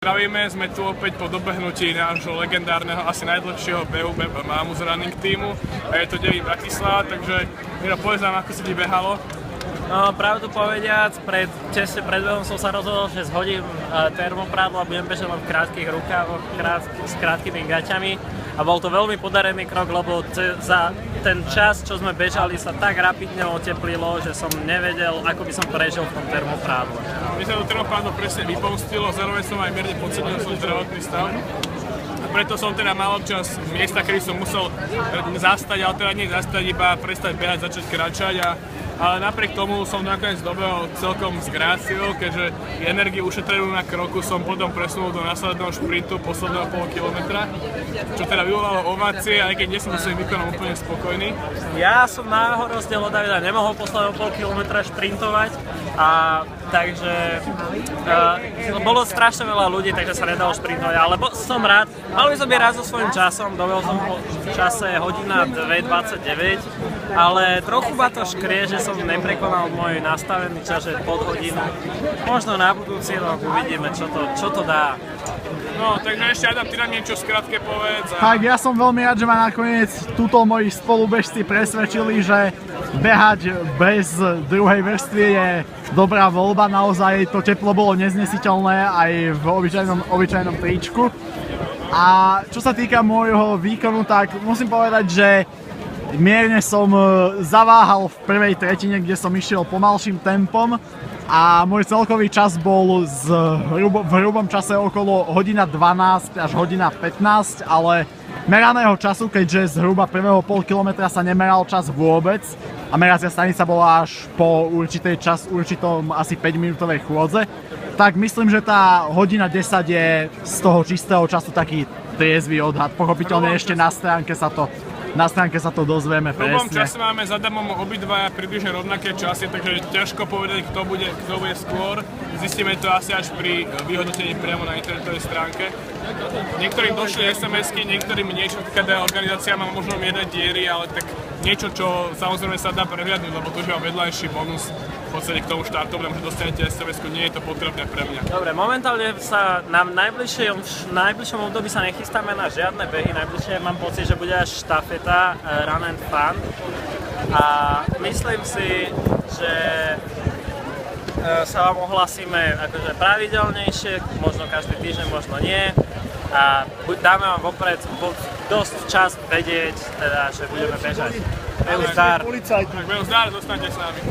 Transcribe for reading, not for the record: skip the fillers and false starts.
Zdravíme, sme tu opäť po dobehnutí nášho legendárneho, asi najdlhšieho behu Mammoth Running týmu. A je to Devín Bratislava, takže Miro, povedz nám, ako sa ti behalo. No, pravdu povediac, tesne pred behom som sa rozhodol, že zhodím termoprádlo a budem bežať len v krátkych rukávoch, s krátkými gaťami. A bol to veľmi podarený krok, lebo za ten čas, čo sme bežali, sa tak rapidne oteplilo, že som nevedel, ako by som prežil v tom termoprádle. Mne sa to termoprádlo presne vypomstilo, zároveň som aj mierne podcenil svoj zdravotný stav. A preto som teda mal občas miesta, kedy som musel zastať, ale teda nie zastať, iba prestať behať, začať kráčať. Ale napriek tomu som nakoniec dobehol celkom s gráciou, keďže energiu ušetrenú na kroku som potom presunul do následného šprintu posledného pol kilometra, čo teda vyvolalo ovácie, aj keď nie som so svojím výkonom úplne spokojný. Ja som na rozdiel od Davida nemohol posledného pol kilometra šprintovať, takže bolo strašne veľa ľudí, takže sa nedalo šprintovať, ale som rád. Mal by som byť rád so svojím časom, dobehol som v čase hodina 2:29, ale trochu ma to škrie, že som neprekonal môj nastavený čas, že pod hodinu. Možno na budúci rok uvidíme, čo to dá. No, takže ešte Adam, ty nám niečo skrátke povedz. Tak ja som veľmi rád, že ma nakoniec túto moji spolubežci presvedčili, že behať bez druhej vrstvy je dobrá voľba. Naozaj to teplo bolo neznesiteľné aj v obyčajnom tričku. A čo sa týka môjho výkonu, tak musím povedať, že mierne som zaváhal v prvej tretine, kde som išiel pomalším tempom a môj celkový čas bol v hrubom čase okolo hodina 12 až hodina 15, ale meraného času, keďže zhruba prvého pol kilometra sa nemeral čas vôbec a meracia stanica bola až po určitom asi 5-minútovej chôdze, tak myslím, že tá hodina 10 je z toho čistého času taký triezvy odhad. Pochopiteľne ešte na stránke sa to dozvieme presne. V prvom čase máme za Adamom obidvaja približne rovnaké časy, takže ťažko povedať, kto bude skôr. Zistíme to asi až pri vyhodnotení priamo na internetovej stránke. Niektorým došli SMS-ky, niektorým niečo, keď organizácia má možno mierne diery, ale tak niečo, čo samozrejme sa dá prehliadnúť, lebo to už mám vedľajší bonus v podstate k tomu štartovnému, že dostanete SMS-ku, nie je to potrebné pre mňa. Dobre, momentálne sa na najbližšom období sa nechystáme na žiadne behy, najbližšie mám pocit, že bude až štafeta Run and Fun a myslím si, že sa vám ohlasíme akože pravidelnejšie, možno každý týždeň, možno nie a dáme vám vopred dosť čas vedieť, teda, že budeme bežať. Behu zdar! Behu zdar, zostaňte s nami.